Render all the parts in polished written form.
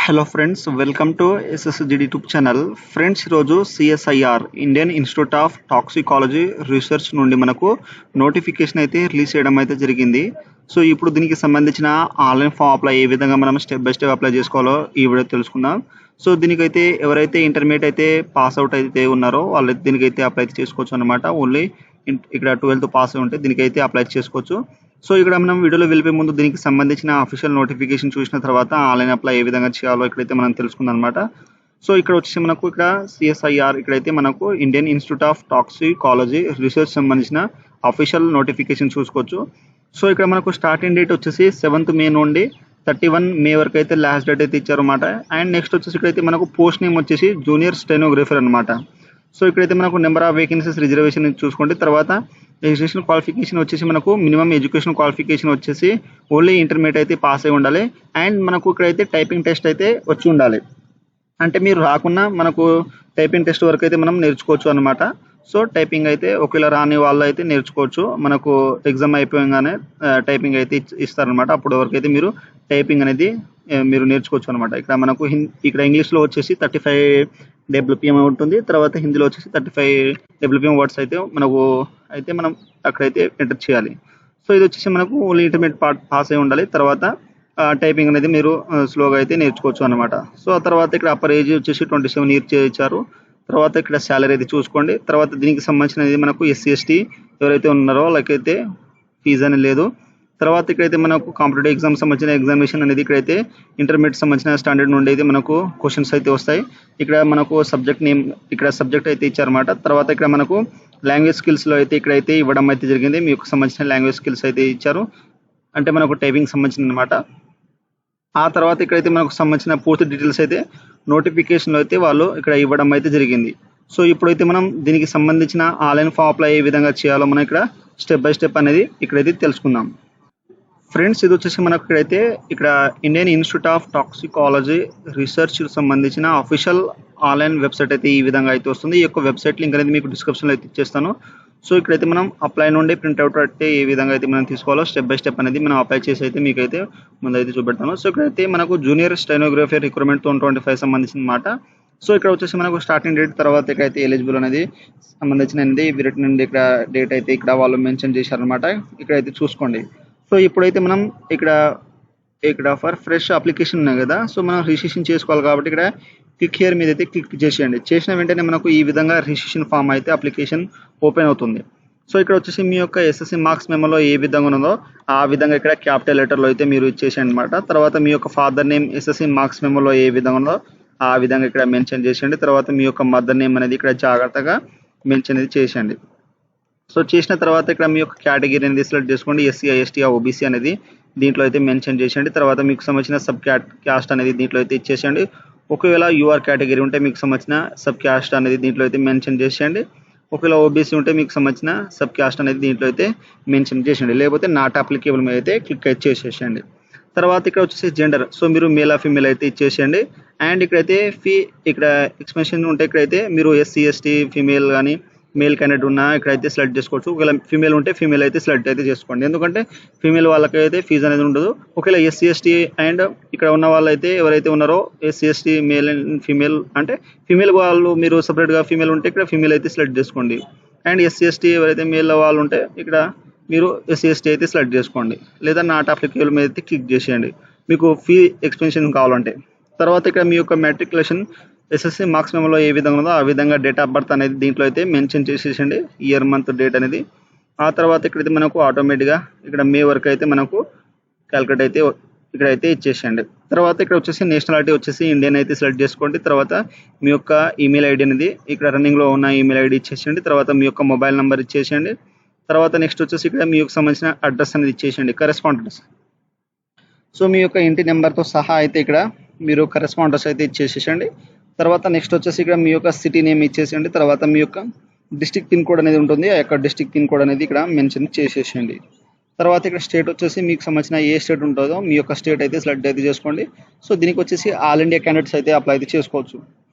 Hello friends, welcome to SSGD YouTube channel. Friends, ఈరోజు CSIR Indian Institute of Toxicology Research నుండి మనకు notification అయితే release చేయడం అయితే జరిగింది. సో ఇప్పుడు దీనికి సంబంధించిన ఆన్లైన్ ఫామ్ అప్లై ఏ విధంగా మనం స్టెప్ బై స్టెప్ అప్లై చేసుకోవాలో ఈ వీడియో తెలుసుకుందాం. సో దీనికైతే ఎవరైతే ఇంటర్మీడియట్ అయితే పాస్ అవుట్ అయితే ఉన్నారో వాళ్ళు దీనికైతే అప్లై చేసుకోవచ్చు అనమాట. ఓన్లీ ఇక్కడ 12th పాస్ ఉంటే దీనికైతే అప్లై చేసుకోవచ్చు. సో ఇక్కడ మనం వీడియోలో వెళ్ళిపోయే ముందు దీనికి సంబంధించిన అఫీషియల్ నోటిఫికేషన్ చూసిన తర్వాత ఆన్లైన్ అప్లై ఏ విధంగా చేయాలో ఇక్కడైతే మనం తెలుసుకుందాం అనమాట. సో ఇక్కడ వచ్చేసి మనకు ఇక్కడ సిఎస్ఐఆర్ ఇక్కడైతే మనకు Indian Institute of Toxicology research సంబంధించిన అఫీషియల్ నోటిఫికేషన్ చూసుకోవచ్చు. సో ఇక్కడ మనకు స్టార్టింగ్ డేట్ వచ్చేసి 7th May నుండి 31 May వరకు అయితే లాస్ట్ డేట్ అయితే ఇచ్చారు అనమాట. అండ్ నెక్స్ట్ వచ్చేసి ఇక్కడైతే మనకు పోస్ట్ నేమ్ వచ్చేసి జూనియర్ స్టెనోగ్రాఫర్ అనమాట. సో ఇక్కడైతే మనకు నెంబర్ ఆఫ్ వేకెన్సీస్ రిజర్వేషన్ చూసుకోండి. తర్వాత ఎడ్యుకేషన్ క్వాలిఫికేషన్ వచ్చేసి మనకు మినిమం ఎడ్యుకేషన్ క్వాలిఫికేషన్ వచ్చేసి ఓన్లీ ఇంటర్మీడియట్ అయితే పాస్ అయి ఉండాలి. అండ్ మనకు ఇక్కడైతే టైపింగ్ టెస్ట్ అయితే వచ్చి ఉండాలి. అంటే మీరు రాకున్నా మనకు టైపింగ్ టెస్ట్ వరకు అయితే మనం నేర్చుకోవచ్చు అనమాట. సో టైపింగ్ అయితే ఒకవేళ రాని వాళ్ళు అయితే నేర్చుకోవచ్చు. మనకు ఎగ్జామ్ అయిపోగానే టైపింగ్ అయితే ఇస్తారనమాట. అప్పటి వరకు అయితే మీరు టైపింగ్ అనేది మీరు నేర్చుకోవచ్చు అనమాట. ఇక్కడ మనకు ఇక్కడ ఇంగ్లీష్లో వచ్చేసి 35 WPM ఉంటుంది. తర్వాత హిందీలో వచ్చేసి 35 WPM వర్డ్స్ అయితే మనం అక్కడైతే ఎంటర్ చేయాలి. సో ఇది వచ్చేసి మనకు ఓన్లీ ఇంటర్మీడియట్ పాస్ అయి ఉండాలి. తర్వాత టైపింగ్ అనేది మీరు స్లోగా అయితే నేర్చుకోవచ్చు అనమాట. సో ఆ తర్వాత ఇక్కడ అప్పర్ ఏజ్ వచ్చేసి 27 years ఇచ్చారు. తర్వాత ఇక్కడ శాలరీ అయితే చూసుకోండి. తర్వాత దీనికి సంబంధించినది మనకు SC ST ఎవరైతే ఉన్నారో వాళ్ళకైతే ఫీజు అనేది లేదు. తర్వాత ఇక్కడైతే మనకు కాంపిటేటివ్ ఎగ్జామ్ సంబంధించిన ఎగ్జామినేషన్ అనేది ఇక్కడైతే ఇంటర్మీడియట్ సంబంధించిన స్టాండర్డ్ నుండి అయితే మనకు క్వశ్చన్స్ అయితే వస్తాయి. ఇక్కడ మనకు సబ్జెక్ట్ నేమ్ ఇక్కడ సబ్జెక్ట్ అయితే ఇచ్చారన్నమాట. తర్వాత ఇక్కడ మనకు లాంగ్వేజ్ స్కిల్స్లో అయితే ఇక్కడైతే ఇవ్వడం అయితే జరిగింది. మీకు సంబంధించిన లాంగ్వేజ్ స్కిల్స్ అయితే ఇచ్చారు, అంటే మనకు టైపింగ్ సంబంధించిన అనమాట. ఆ తర్వాత ఇక్కడైతే మనకు సంబంధించిన పూర్తి డీటెయిల్స్ అయితే నోటిఫికేషన్లో అయితే వాళ్ళు ఇక్కడ ఇవ్వడం అయితే జరిగింది. సో ఇప్పుడైతే మనం దీనికి సంబంధించిన ఆన్లైన్ ఫామ్ అప్లై ఏ విధంగా చేయాలో మనం ఇక్కడ స్టెప్ బై స్టెప్ అనేది ఇక్కడైతే తెలుసుకుందాం. ఫ్రెండ్స్, ఇది వచ్చేసి మనకు ఇక్కడైతే ఇక్కడ Indian Institute of Toxicology research సంబంధించిన అఫీషియల్ ఆన్లైన్ వెబ్సైట్ అయితే ఈ విధంగా అయితే వస్తుంది. ఈ యొక్క వెబ్సైట్ లింక్ అనేది మీకు డిస్క్రిప్షన్లో అయితే ఇచ్చేస్తాను. సో ఇక్కడైతే మనం అప్లై నుండి ప్రింట్అవుట్ అయితే ఏ విధంగా అయితే మనం తీసుకోవాలో స్టెప్ బై స్టెప్ అనేది మనం అప్లై చేసి అయితే మీకైతే ముందైతే చూపెడతాను. సో ఇక్కడైతే మనకు జూనియర్ స్టెనోగ్రఫీ రిక్రూట్మెంట్ 2025 సంబంధించిన మాట. సో ఇక్కడ వచ్చేసి మనకు స్టార్టింగ్ డేట్ తర్వాత ఇక్కడైతే ఎలిజిబుల్ అనేది సంబంధించినది వీటి నుండి ఇక్కడ డేట్ అయితే ఇక్కడ వాళ్ళు మెన్షన్ చేశారనమాట. ఇక్కడైతే చూసుకోండి. సో ఇప్పుడైతే మనం ఇక్కడ ఫర్ ఫ్రెష్ అప్లికేషన్ ఉన్నాయి కదా, సో మనం రిజిస్ట్రేషన్ చేసుకోవాలి కాబట్టి ఇక్కడ క్లిక్ హియర్ మీద అయితే క్లిక్ చేసేయండి. చేసిన వెంటనే మనకు ఈ విధంగా రిజిస్ట్రేషన్ ఫామ్ అయితే అప్లికేషన్ ఓపెన్ అవుతుంది. సో ఇక్కడ వచ్చేసి మీ యొక్క SSC మార్క్స్ మెమోలో ఏ విధంగా ఉన్నదో ఆ విధంగా ఇక్కడ క్యాపిటల్ లెటర్లో అయితే మీరు ఇచ్చేసేయండి అనమాట. తర్వాత మీ యొక్క ఫాదర్ నేమ్ SSC మార్క్స్ మెమోలో ఏ విధంగా ఉన్నదో ఆ విధంగా ఇక్కడ మెన్షన్ చేసేయండి. తర్వాత మీ యొక్క మదర్ నేమ్ అనేది ఇక్కడ జాగ్రత్తగా మెన్షన్ అనేది చేసేయండి. సో చేసిన తర్వాత ఇక్కడ మీ యొక్క కేటగిరీ అనేది సెలెక్ట్ చేసుకోండి. SC ST OBC అనేది దీంట్లో అయితే మెన్షన్ చేసేయండి. తర్వాత మీకు సంబంధించిన సబ్ క్యాస్ట్ అనేది దీంట్లో అయితే ఇచ్చేసేయండి. ఒకవేళ UR కేటగిరీ ఉంటే మీకు సంబంధించిన సబ్ క్యాస్ట్ అనేది దీంట్లో అయితే మెన్షన్ చేసేయండి. ఒకవేళ OBC ఉంటే మీకు సంబంధించిన సబ్ క్యాస్ట్ అనేది దీంట్లో అయితే మెన్షన్ చేసేయండి. లేకపోతే నాట్ అప్లికేబుల్ మీద అయితే క్లిక్ అయితే చేసేసేయండి. తర్వాత ఇక్కడ వచ్చేసి జెండర్, సో మీరు మేల్ ఆ ఫీమేల్ అయితే ఇచ్చేసేయండి. అండ్ ఇక్కడైతే ఇక్కడ ఎక్స్ప్రెషన్ ఉంటే ఇక్కడైతే మీరు SC ST ఫీమేల్ కానీ మేల్ క్యాండిడేట్ ఉన్నా ఇక్కడైతే సెలెక్ట్ చేసుకోవచ్చు. ఒకవేళ ఫీమేల్ ఉంటే ఫీమేల్ అయితే సెలెక్ట్ అయితే చేసుకోండి, ఎందుకంటే ఫీమేల్ వాళ్ళకైతే ఫీజు అనేది ఉండదు. ఒకవేళ SC ST అండ్ ఇక్కడ ఉన్న వాళ్ళైతే ఎవరైతే ఉన్నారో SC ST male and female అంటే ఫీమేల్ వాళ్ళు మీరు సపరేట్గా ఫీమేల్ ఉంటే ఇక్కడ ఫీమేల్ అయితే సెలెక్ట్ చేసుకోండి. అండ్ SC ST ఎవరైతే మేల్ వాళ్ళు ఉంటే ఇక్కడ మీరు SC ST అయితే సెలెక్ట్ చేసుకోండి, లేదా నాట్ అప్లికేబుల్ మీద అయితే క్లిక్ చేసేయండి మీకు ఫీ ఎక్స్పెన్షన్ కావాలంటే. తర్వాత ఇక్కడ మీ యొక్క మెట్రికులేషన్ SSC మార్క్స్ మెమోలో ఏ విధంగా ఉందో ఆ విధంగా డేట్ ఆఫ్ బర్త్ అనేది దీంట్లో అయితే మెన్షన్ చేసేసండి, ఇయర్ మంత్ డేట్ అనేది. ఆ తర్వాత ఇక్కడైతే మనకు ఆటోమేటిక్గా ఇక్కడ మే వరకు అయితే మనకు క్యాల్కులేట్ అయితే ఇక్కడైతే ఇచ్చేసేయండి. తర్వాత ఇక్కడ వచ్చేసి నేషనాలిటీ వచ్చేసి ఇండియన్ అయితే సెలెక్ట్ చేసుకోండి. తర్వాత మీ యొక్క ఈమెయిల్ ఐడి అనేది ఇక్కడ రన్నింగ్లో ఉన్న ఈమెయిల్ ఐడి ఇచ్చేసేయండి. తర్వాత మీ యొక్క మొబైల్ నెంబర్ ఇచ్చేసేయండి. తర్వాత నెక్స్ట్ వచ్చేసి ఇక్కడ మీ యొక్క సంబంధించిన అడ్రస్ అనేది ఇచ్చేసేయండి, కరెస్పాండెన్స్. సో మీ యొక్క ఇంటి నెంబర్తో సహా అయితే ఇక్కడ మీరు కరెస్పాండెన్స్ అయితే ఇచ్చేసేయండి. తర్వాత నెక్స్ట్ వచ్చేసి ఇక్కడ మీ యొక్క సిటీ నేమ్ ఇచ్చేసేయండి. తర్వాత మీ యొక్క డిస్ట్రిక్ట్ పిన్ కోడ్ అనేది ఉంటుంది, ఆ యొక్క డిస్ట్రిక్ట్ పిన్ కోడ్ అనేది ఇక్కడ మెన్షన్ చేసేసేయండి. తర్వాత ఇక్కడ స్టేట్ వచ్చేసి మీకు సంబంధించిన ఏ స్టేట్ ఉంటుందో మీ యొక్క స్టేట్ అయితే సెలెక్ట్ అయితే చేసుకోండి. సో దీనికి వచ్చేసి ఆల్ ఇండియా క్యాండిడేట్స్ అయితే అప్లై అయితే చేసుకోవచ్చు.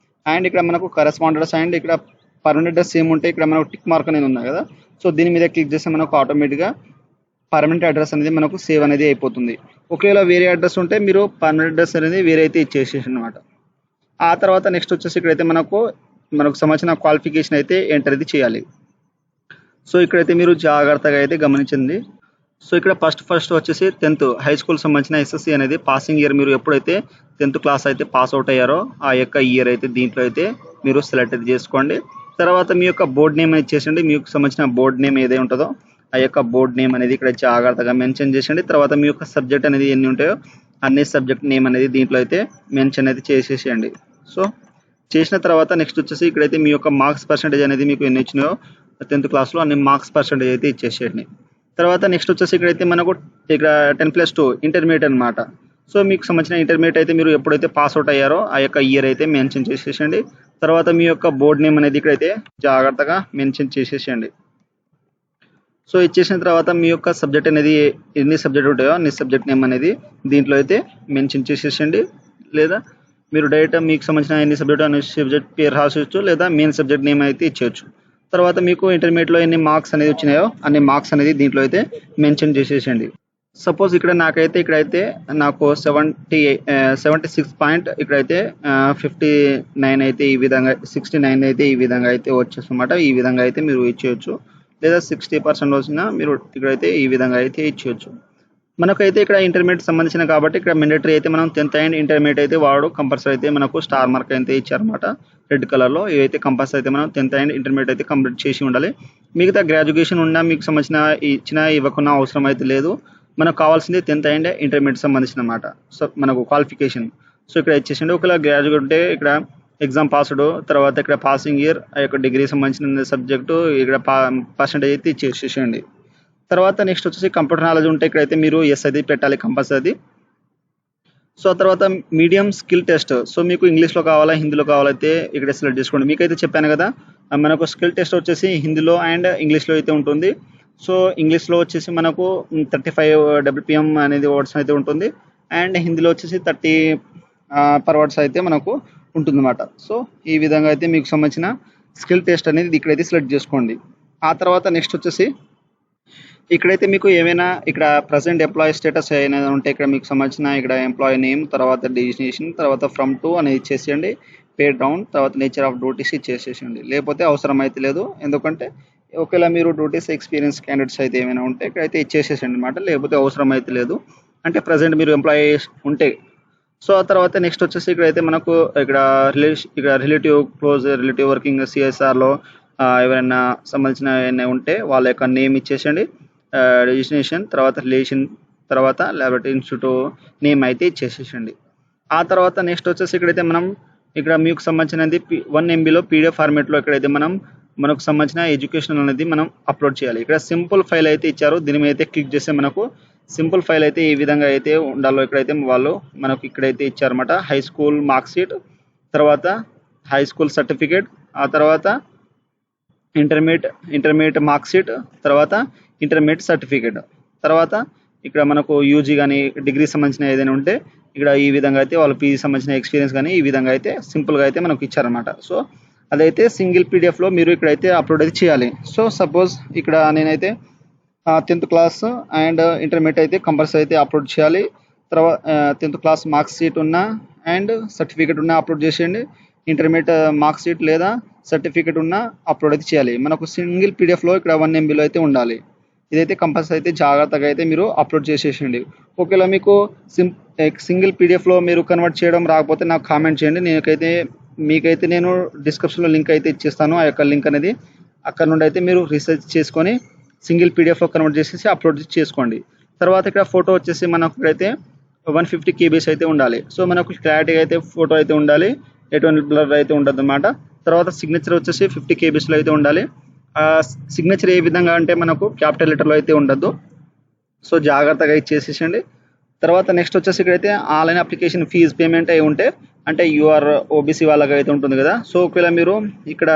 అండ్ ఇక్కడ మనకు కరెస్పాండెన్స్ అండ్ ఇక్కడ పర్మనెంట్ అడ్రస్ సేమ్ ఉంటే ఇక్కడ మనకు టిక్ మార్క్ అనేది ఉన్నాయి కదా, సో దీని మీద క్లిక్ చేస్తే మనకు ఆటోమేటిక్గా పర్మనెంట్ అడ్రస్ అనేది మనకు సేవ్ అనేది అయిపోతుంది. ఒకవేళ వేరే అడ్రస్ ఉంటే మీరు పర్మనెంట్ అడ్రస్ అనేది వేరే అయితే ఇచ్చేసేసి అనమాట. ఆ తర్వాత నెక్స్ట్ వచ్చేసి ఇక్కడైతే మనకు సంబంధించిన క్వాలిఫికేషన్ అయితే ఎంటర్ అయితే చేయాలి. సో ఇక్కడైతే మీరు జాగ్రత్తగా అయితే గమనించండి. సో ఇక్కడ ఫస్ట్ వచ్చేసి 10th హై స్కూల్ సంబంధించిన ఎస్ఎస్సి అనేది పాసింగ్ ఇయర్ మీరు ఎప్పుడైతే 10th క్లాస్ అయితే పాస్ అవుట్ అయ్యారో ఆ యొక్క ఇయర్ అయితే దీంట్లో అయితే మీరు సెలెక్ట్ అయితే చేసుకోండి. తర్వాత మీ యొక్క బోర్డ్ నేమ్ అనేది చేసండి. మీకు సంబంధించిన బోర్డ్ నేమ్ ఏదైతే ఉంటుందో ఆ యొక్క బోర్డ్ నేమ్ అనేది ఇక్కడ జాగ్రత్తగా మెన్షన్ చేసండి. తర్వాత మీ యొక్క సబ్జెక్ట్ అనేది ఎన్ని ఉంటాయో అన్ని సబ్జెక్ట్ నేమ్ అనేది దీంట్లో అయితే మెన్షన్ అయితే చేసేసేయండి. సో చేసిన తర్వాత నెక్స్ట్ వచ్చేసి ఇక్కడైతే మీ యొక్క మార్క్స్ పర్సెంటేజ్ అనేది మీకు ఎన్ని వచ్చినాయో 10th క్లాస్లో అన్ని మార్క్స్ పర్సెంటేజ్ అయితే ఇచ్చేసేయండి. తర్వాత నెక్స్ట్ వచ్చేసి ఇక్కడైతే మనకు ఇక్కడ 10+2 ఇంటర్మీడియట్ అనమాట. సో మీకు సంబంధించిన ఇంటర్మీడియట్ అయితే మీరు ఎప్పుడైతే పాస్ అవుట్ అయ్యారో ఆ యొక్క ఇయర్ అయితే మెన్షన్ చేసేసేయండి. తర్వాత మీ యొక్క బోర్డ్ నేమ్ అనేది ఇక్కడైతే జాగ్రత్తగా మెన్షన్ చేసేసేయండి. సో ఇచ్చేసిన తర్వాత మీ యొక్క సబ్జెక్ట్ అనేది ఎన్ని సబ్జెక్ట్ ఉంటాయో అన్ని సబ్జెక్ట్ నేమ్ అనేది దీంట్లో అయితే మెన్షన్ చేసేసేయండి. లేదా మీరు డైరెక్ట్ మీకు సంబంధించిన ఎన్ని సబ్జెక్ట్ అన్ని సబ్జెక్ట్ పేరు రాసేయచ్చు, లేదా మెయిన్ సబ్జెక్ట్ నేమ్ అయితే ఇచ్చేయచ్చు. తర్వాత మీకు ఇంటర్మీడియట్లో ఎన్ని మార్క్స్ అనేది వచ్చినాయో అన్ని మార్క్స్ అనేది దీంట్లో అయితే మెన్షన్ చేసేసేయండి. సపోజ్ ఇక్కడైతే నాకు 76 పాయింట్ ఇక్కడైతే 59 అయితే ఈ విధంగా 69 అయితే ఈ విధంగా అయితే వచ్చేసన్నమాట. ఈ విధంగా అయితే మీరు ఇచ్చేయచ్చు. లేదా 60% వచ్చినా మీరు ఇక్కడైతే ఈ విధంగా అయితే ఇచ్చేయచ్చు. మనకైతే ఇక్కడ ఇంటర్మీడియట్ సంబంధించిన కాబట్టి ఇక్కడ మ్యాండేటరీ అయితే మనం 10th అండ్ ఇంటర్మీడియట్ అయితే వాడు కంపల్సరీ అయితే మనకు స్టార్ మార్క్ అయితే ఇచ్చారనమాట రెడ్ కలర్లో. ఇవైతే కంపల్సరీ అయితే మనం 10th అండ్ ఇంటర్మీడియట్ అయితే కంప్లీట్ చేసి ఉండాలి. మిగతా గ్రాడ్యుయేషన్ ఉన్నా మీకు సంబంధించిన ఇచ్చినా ఇవ్వకున్నా అవసరం అయితే లేదు. మనకు కావాల్సింది 10th అండ్ ఇంటర్మీడియట్ సంబంధించిన అన్నమాట. సో మనకు క్వాలిఫికేషన్ సో ఇక్కడ ఇచ్చేసిండి. ఒకవేళ గ్రాడ్యుయేట్ ఉంటే ఇక్కడ ఎగ్జామ్ పాస్డ్, తర్వాత ఇక్కడ పాసింగ్ ఇయర్ ఆ యొక్క డిగ్రీ సంబంధించిన సబ్జెక్టు ఇక్కడ పర్సెంటేజ్ అయితే ఇచ్చేసేయండి. తర్వాత నెక్స్ట్ వచ్చేసి కంప్యూటర్ నాలెడ్జ్ ఉంటే ఇక్కడైతే మీరు ఎస్ అది పెట్టాలి కంపల్సరీ. సో తర్వాత మీడియం స్కిల్ టెస్ట్. సో మీకు ఇంగ్లీష్లో కావాలా హిందీలో కావాలైతే ఇక్కడ సెలెక్ట్ చేసుకోండి. మీకైతే చెప్పాను కదా మనకు స్కిల్ టెస్ట్ వచ్చేసి హిందీలో అండ్ ఇంగ్లీష్లో అయితే ఉంటుంది. సో ఇంగ్లీష్లో వచ్చేసి మనకు 35 WPM అనేది వర్డ్స్ అయితే ఉంటుంది. అండ్ హిందీలో వచ్చేసి 30 per words అయితే మనకు ఉంటుంది అన్నమాట. సో ఈ విధంగా అయితే మీకు సంబంధించిన స్కిల్ టెస్ట్ అనేది ఇక్కడైతే సెలెక్ట్ చేసుకోండి. ఆ తర్వాత నెక్స్ట్ వచ్చేసి ఇక్కడైతే మీకు ఏమైనా ఇక్కడ ప్రజెంట్ ఎంప్లాయీ స్టేటస్ ఏమైనా ఉంటే ఇక్కడ మీకు సంబంధించిన ఇక్కడ ఎంప్లాయీ నేమ్, తర్వాత డెసిగ్నేషన్, తర్వాత ఫ్రమ్ టు అనేది ఇచ్చేసేయండి. పే డౌన్, తర్వాత నేచర్ ఆఫ్ డ్యూటీస్ ఇచ్చేసేయండి. లేకపోతే అవసరం అయితే లేదు. ఎందుకంటే ఒకవేళ మీరు డ్యూటీస్ ఎక్స్పీరియన్స్ క్యాండిడేట్స్ అయితే ఏమైనా ఉంటే ఇక్కడైతే ఇచ్చేసేయండి అనమాట. లేకపోతే అవసరం అయితే లేదు. అంటే ప్రజెంట్ మీరు ఎంప్లాయీస్ ఉంటే. సో ఆ తర్వాత నెక్స్ట్ వచ్చేసి ఇక్కడైతే మనకు ఇక్కడ రిలేటివ్ క్లోజ్ రిలేటివ్ వర్కింగ్ సిఎస్ఆర్లో ఎవరైనా సంబంధించిన ఏమైనా ఉంటే వాళ్ళ యొక్క నేమ్ ఇచ్చేసేయండి. రిజిస్ట్రేషన్, తర్వాత రిలేషన్, తర్వాత ల్యాబొరేటరీ ఇన్స్టిట్యూట్ నేమ్ అయితే ఇచ్చేసేయండి. ఆ తర్వాత నెక్స్ట్ వచ్చేసి ఇక్కడైతే మనం ఇక్కడ మీకు సంబంధించినది 1 MBలో PDF ఫార్మేట్లో ఇక్కడైతే మనకు సంబంధించిన ఎడ్యుకేషన్ అనేది మనం అప్లోడ్ చేయాలి. ఇక్కడ సింపుల్ ఫైల్ అయితే ఇచ్చారు. దీని మీద అయితే క్లిక్ చేస్తే మనకు సింపుల్ ఫైల్ అయితే ఈ విధంగా అయితే ఉండాలో ఇక్కడైతే వాళ్ళు మనకు ఇక్కడైతే ఇచ్చారన్నమాట. హై స్కూల్ మార్క్ షీట్, తర్వాత హై స్కూల్ సర్టిఫికేట్, ఆ తర్వాత ఇంటర్మీడియట్ మార్క్ షీట్, తర్వాత ఇంటర్మీడియట్ సర్టిఫికేట్, తర్వాత ఇక్కడ మనకు యూజీ కానీ డిగ్రీ సంబంధించిన ఏదైనా ఉంటే ఇక్కడ ఈ విధంగా అయితే వాళ్ళు పీజీ సంబంధించిన ఎక్స్పీరియన్స్ కానీ ఈ విధంగా అయితే సింపుల్గా అయితే మనకు ఇచ్చారనమాట. సో అదైతే సింగిల్ పీడిఎఫ్లో మీరు ఇక్కడైతే అప్లోడ్ అయితే చేయాలి. సో సపోజ్ ఇక్కడ నేనైతే 10th క్లాస్ అండ్ ఇంటర్మీడియట్ అయితే కంపల్సరీ అయితే అప్లోడ్ చేయాలి. తర్వాత 10th క్లాస్ మార్క్స్ షీట్ ఉన్న అండ్ సర్టిఫికేట్ ఉన్న అప్లోడ్ చేసేయండి. ఇంటర్మీడియట్ మార్క్స్ షీట్ లేదా సర్టిఫికేట్ ఉన్న అప్లోడ్ అయితే చేయాలి. మనకు సింగిల్ పీడిఎఫ్లో ఇక్కడ 1 MBలో అయితే ఉండాలి. ఇదైతే కంపల్సరీ అయితే జాగ్రత్తగా అయితే మీరు అప్లోడ్ చేసేయండి. ఒకవేళ మీకు సింగిల్ పీడిఎఫ్లో మీరు కన్వర్ట్ చేయడం రాకపోతే నాకు కామెంట్ చేయండి. మీకైతే నేను డిస్క్రిప్షన్లో లింక్ అయితే ఇచ్చేస్తాను. ఆ యొక్క లింక్ అనేది అక్కడ నుండి అయితే మీరు రీసెర్చ్ చేసుకొని సింగిల్ పీడిఎఫ్లో కన్వర్ట్ చేసేసి అప్లోడ్ చేసుకోండి. తర్వాత ఇక్కడ ఫోటో వచ్చేసి మనకు ఇక్కడైతే 150 KB అయితే ఉండాలి. సో మనకు క్లారిటీగా అయితే ఫోటో అయితే ఉండాలి. ఎటువంటి బ్లర్ అయితే ఉండదు అన్నమాట. తర్వాత సిగ్నేచర్ వచ్చేసి 50 KB అయితే ఉండాలి. సిగ్నేచర్ ఏ విధంగా అంటే మనకు క్యాపిటల్ లెటర్లో అయితే ఉండద్దు. సో జాగ్రత్తగా ఇచ్చేసేయండి. తర్వాత నెక్స్ట్ వచ్చేసి ఇక్కడైతే ఆన్లైన్ అప్లికేషన్ ఫీజు పేమెంట్ అయి ఉంటే అంటే యూఆర్ ఓబీసీ వాళ్ళకి అయితే ఉంటుంది కదా. సో ఒకవేళ మీరు ఇక్కడ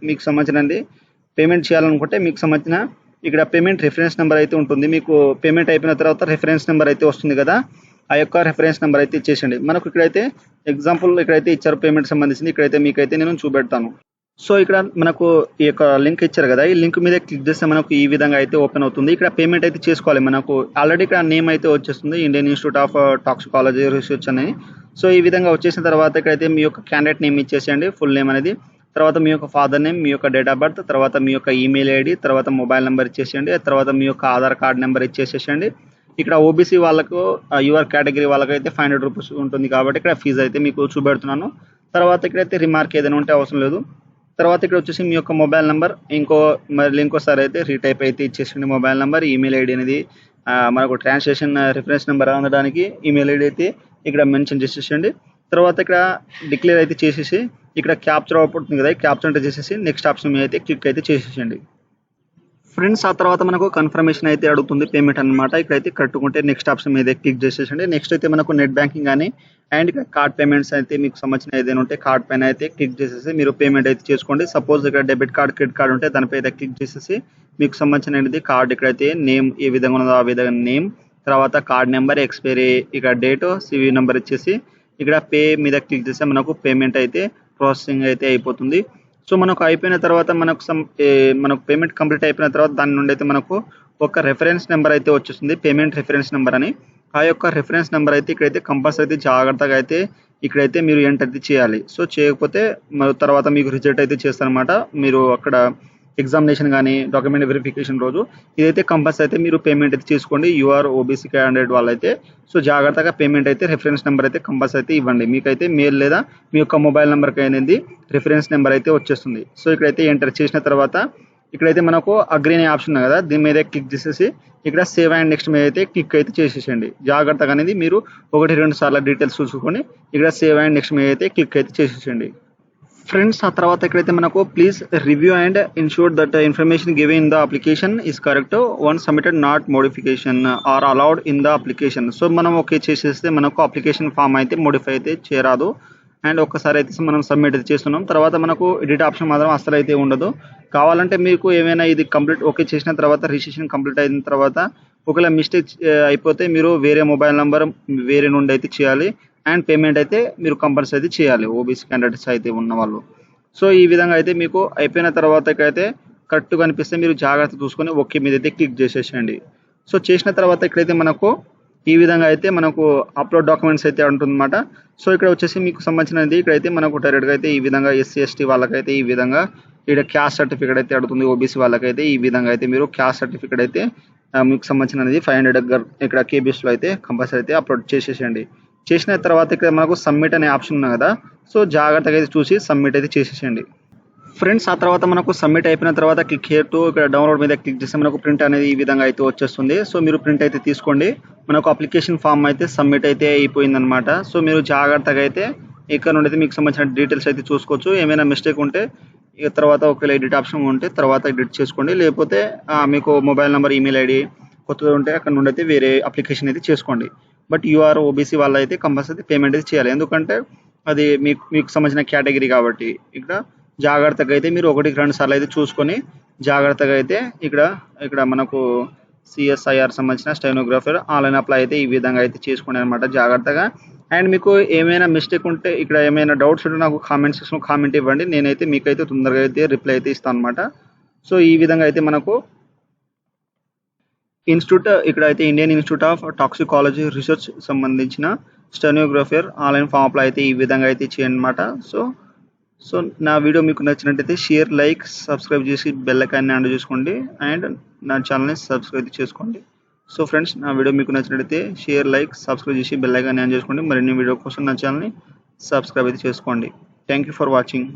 మీకు సంబంధించినది పేమెంట్ చేయాలనుకుంటే మీకు సంబంధించిన ఇక్కడ పేమెంట్ రిఫరెన్స్ నెంబర్ అయితే ఉంటుంది. మీకు పేమెంట్ అయిపోయిన తర్వాత రిఫరెన్స్ నెంబర్ అయితే వస్తుంది కదా. ఆ యొక్క రిఫరెన్స్ నెంబర్ అయితే ఇచ్చేసండి. మనకు ఇక్కడైతే ఎగ్జాంపుల్ ఇక్కడైతే ఇచ్చారు పేమెంట్ సంబంధించింది. ఇక్కడైతే మీకైతే నేను చూపెడతాను. సో ఇక్కడ మనకు ఈ యొక్క లింక్ ఇచ్చారు కదా, ఈ లింక్ మీద క్లిక్ చేస్తే మనకు ఈ విధంగా అయితే ఓపెన్ అవుతుంది. ఇక్కడ పేమెంట్ అయితే చేసుకోవాలి. మనకు ఆల్రెడీ ఇక్కడ నేమ్ అయితే వచ్చేస్తుంది, Indian Institute of Toxicology research అని. సో ఈ విధంగా వచ్చేసిన తర్వాత ఇక్కడైతే మీ యొక్క క్యాండిడేట్ నేమ్ ఇచ్చేసేయండి, ఫుల్ నేమ్ అనేది. తర్వాత మీ యొక్క ఫాదర్ నేమ్, మీ యొక్క డేట్ ఆఫ్ బర్త్, తర్వాత మీ యొక్క ఈమెయిల్ ఐడి, తర్వాత మొబైల్ నెంబర్ ఇచ్చేసేయండి, తర్వాత మీ యొక్క ఆధార్ కార్డ్ నెంబర్ ఇచ్చేసేయండి. ఇక్కడ ఓబీసీ వాళ్ళకు యువర్ కేటగిరీ వాళ్ళకైతే 500 రూపీస్ ఉంటుంది కాబట్టి ఇక్కడ ఫీజు అయితే మీకు చూపెడుతున్నాను. తర్వాత ఇక్కడైతే రిమార్క్ ఏదైనా ఉంటే అవసరం లేదు. తర్వాత ఇక్కడ వచ్చేసి మీ యొక్క మొబైల్ నెంబర్ మళ్ళీ ఇంకోసారి అయితే రీటైప్ అయితే ఇచ్చేసండి మొబైల్ నెంబర్. ఈమెయిల్ ఐడి అనేది మనకు ట్రాన్సాక్షన్ రిఫరెన్స్ నెంబర్ అందడానికి ఈమెయిల్ ఐడి అయితే ఇక్కడ మెన్షన్ చేసేసండి. తర్వాత ఇక్కడ డిక్లేర్ అయితే చేసేసి ఇక్కడ క్యాప్చర్ అవుతుంది కదా, క్యాప్చర్ అంటే చేసేసి నెక్స్ట్ ఆప్షన్ మీద అయితే క్లిక్ అయితే చేసేసండి ఫ్రెండ్స్. ఆ తర్వాత మనకు కన్ఫర్మేషన్ అయితే అడుగుతుంది పేమెంట్ అనమాట. ఇక్కడైతే కట్టుకుంటే నెక్స్ట్ ఆప్షన్ మీద క్లిక్ చేసేసండి. నెక్స్ట్ అయితే మనకు నెట్ బ్యాంకింగ్ కానీ అండ్ కార్డ్ పేమెంట్స్ అయితే మీకు సంబంధించిన ఏదైనా ఉంటే కార్డ్ పైన అయితే క్లిక్ చేసేసి మీరు పేమెంట్ అయితే చేసుకోండి. సపోజ్ ఇక్కడ డెబిట్ కార్డ్, క్రెడిట్ కార్డ్ ఉంటే దానిపై అయితే క్లిక్ చేసేసి మీకు సంబంధించిన కార్డ్ ఇక్కడైతే నేమ్ ఏ విధంగా ఉన్నదో ఆ విధంగా నేమ్, తర్వాత కార్డ్ నెంబర్, ఎక్స్పైరీ, ఇక్కడ డేట్, సివి నెంబర్ ఇచ్చేసి ఇక్కడ పే మీద క్లిక్ చేస్తే మనకు పేమెంట్ అయితే ప్రాసెసింగ్ అయితే అయిపోతుంది. సో మనకు అయిపోయిన తర్వాత మనకు పేమెంట్ కంప్లీట్ అయిపోయిన తర్వాత దాని నుండి అయితే మనకు ఒక రెఫరెన్స్ నెంబర్ అయితే వచ్చేస్తుంది, పేమెంట్ రిఫరెన్స్ నెంబర్ అని. ఆ యొక్క రిఫరెన్స్ నెంబర్ అయితే ఇక్కడైతే కంపల్సరీ అయితే జాగ్రత్తగా అయితే ఇక్కడైతే మీరు ఎంటర్ అయితే చేయాలి. సో చేయకపోతే తర్వాత మీకు రిజెక్ట్ అయితే చేస్తారనమాట. మీరు అక్కడ ఎగ్జామినేషన్ కానీ డాక్యుమెంట్ వెరిఫికేషన్ రోజు ఇదైతే కంపల్సరీ అయితే మీరు పేమెంట్ అయితే చేసుకోండి. యూఆర్ ఓబీసీ క్యాండిడేట్ వాళ్ళైతే సో జాగ్రత్తగా పేమెంట్ అయితే రిఫరెన్స్ నెంబర్ అయితే కంపల్సరీ అయితే ఇవ్వండి. మీకైతే మెయిల్ లేదా మీ యొక్క మొబైల్ నెంబర్కి అనేది రిఫరెన్స్ నెంబర్ అయితే వచ్చేస్తుంది. సో ఇక్కడైతే ఎంటర్ చేసిన తర్వాత ఇక్కడైతే మనకు అగ్రీ అనే ఆప్షన్ ఉంది కదా, దీని మీద క్లిక్ చేసేసి ఇక్కడ సేవ్ అండ్ నెక్స్ట్ మీద అయితే క్లిక్ అయితే చేసేసండి. జాగ్రత్తగా అనేది మీరు 1-2 సార్లు డీటెయిల్స్ చూసుకొని ఇక్కడ సేవ్ అండ్ నెక్స్ట్ మీద అయితే క్లిక్ అయితే చేసేసండి ఫ్రెండ్స్. ఆ తర్వాత ఇక్కడైతే మనకు please review and insure that information given in the application is correct, one submitted not modification are allowed in the application. So మనం ఓకే చేసేస్తే మనకు అప్లికేషన్ ఫామ్ అయితే మోడిఫై అయితే చేయరాదు. అండ్ ఒక్కసారి అయితే మనం సబ్మిట్ అయితే చేస్తున్నాం. తర్వాత మనకు ఎడిట్ ఆప్షన్ మాత్రం అస్సలు అయితే ఉండదు. కావాలంటే మీకు ఏమైనా ఇది కంప్లీట్ ఓకే చేసిన తర్వాత రిజిస్ట్రేషన్ కంప్లీట్ అయిన తర్వాత ఒకవేళ మిస్టేక్ అయిపోతే మీరు వేరే మొబైల్ నెంబర్ వేరే నుండి అయితే చేయాలి. అండ్ పేమెంట్ అయితే మీరు కంపల్సరీ అయితే చేయాలి, ఓబీసీ క్యాండిడేట్స్ అయితే ఉన్న వాళ్ళు. సో ఈ విధంగా అయితే మీకు అయిపోయిన తర్వాతకైతే కరెక్ట్గా అనిపిస్తే మీరు జాగ్రత్త చూసుకొని ఓకే మీద అయితే క్లిక్ చేసేసేయండి. సో చేసిన తర్వాత ఇక్కడైతే మనకు ఈ విధంగా అయితే మనకు అప్లోడ్ డాక్యుమెంట్స్ అయితే ఉంటుందన్నమాట. సో ఇక్కడ వచ్చేసి మీకు సంబంధించినది ఇక్కడైతే మనకు డైరెక్ట్గా అయితే ఈ విధంగా SC/ST వాళ్ళకైతే ఈ విధంగా ఇక్కడ క్యాస్ట్ సర్టిఫికేట్ అయితే అడుగుతుంది. ఓబీసీ వాళ్ళకైతే ఈ విధంగా అయితే మీరు క్యాస్ట్ సర్టిఫికేట్ అయితే మీకు సంబంధించినది 500 ఇక్కడ KBSలో అయితే కంపల్సరీ అయితే అప్లోడ్ చేసేసేయండి. చేసిన తర్వాత ఇక్కడ మనకు సబ్మిట్ అనే ఆప్షన్ ఉంది కదా, సో జాగ్రత్తగా అయితే చూసి సబ్మిట్ అయితే చేసేసేయండి ఫ్రెండ్స్. ఆ తర్వాత మనకు సబ్మిట్ అయిపోయిన తర్వాత క్లిక్ హియర్ టు ఇక్కడ డౌన్లోడ్ మీద క్లిక్ చేస్తే మనకు ప్రింట్ అనేది ఈ విధంగా అయితే వచ్చేస్తుంది. సో మీరు ప్రింట్ అయితే తీసుకోండి. మనకు అప్లికేషన్ ఫామ్ అయితే సబ్మిట్ అయితే అయిపోయిందనమాట. సో మీరు జాగ్రత్తగా అయితే ఇక్కడ నుండి అయితే మీకు సంబంధించిన డీటెయిల్స్ అయితే చూసుకోవచ్చు. ఏమైనా మిస్టేక్ ఉంటే ఇక తర్వాత ఒకవేళ ఎడిట్ ఆప్షన్ ఉంటే తర్వాత ఎడిట్ చేసుకోండి, లేకపోతే మీకు మొబైల్ నెంబర్, ఈమెయిల్ ఐడి కొత్తగా ఉంటే అక్కడ నుండి అయితే వేరే అప్లికేషన్ అయితే చేసుకోండి. బట్ యూఆర్ ఓబీసీ వాళ్ళు అయితే కంపల్సరీ పేమెంట్ అయితే చేయాలి, ఎందుకంటే అది మీకు సంబంధించిన కేటగిరీ కాబట్టి. ఇక్కడ జాగ్రత్తగా అయితే మీరు 1-2 సార్లు అయితే చూసుకొని జాగ్రత్తగా అయితే ఇక్కడ మనకు CSIR సంబంధించిన స్టెనోగ్రాఫర్ ఆన్లైన్ అప్లై అయితే ఈ విధంగా అయితే చేసుకోండి అనమాట జాగ్రత్తగా. అండ్ మీకు ఏమైనా మిస్టేక్ ఉంటే ఇక్కడ ఏమైనా డౌట్స్ ఉంటే నాకు కామెంట్ సెక్షన్లో కామెంట్ ఇవ్వండి, నేనైతే మీకైతే తొందరగా అయితే రిప్లై అయితే ఇస్తాను అనమాట. సో ఈ విధంగా అయితే మనకు ఇక్కడ అయితే Indian Institute of Toxicology research సంబంధించిన స్టెనోగ్రాఫర్ ఆన్లైన్ ఫామ్ అప్లై అయితే ఈ విధంగా అయితే చేయండి అనమాట. సో నా వీడియో మీకు నచ్చినట్టయితే షేర్, లైక్, సబ్స్క్రైబ్ చేసి బెల్ ఐకాన్ని ఆన్ చేసుకోండి అండ్ నా ఛానల్ని సబ్స్క్రైబ్ చేసుకోండి. సో ఫ్రెండ్స్, నా వీడియో మీకు నచ్చినట్టయితే షేర్, లైక్, సబ్స్క్రైబ్ చేసి బెల్ ఐకాన్ని ఆన్ చేసుకోండి. మరిన్ని వీడియో కోసం నా ఛానల్ని సబ్స్క్రైబ్ అయితే చేసుకోండి. Thank you for watching.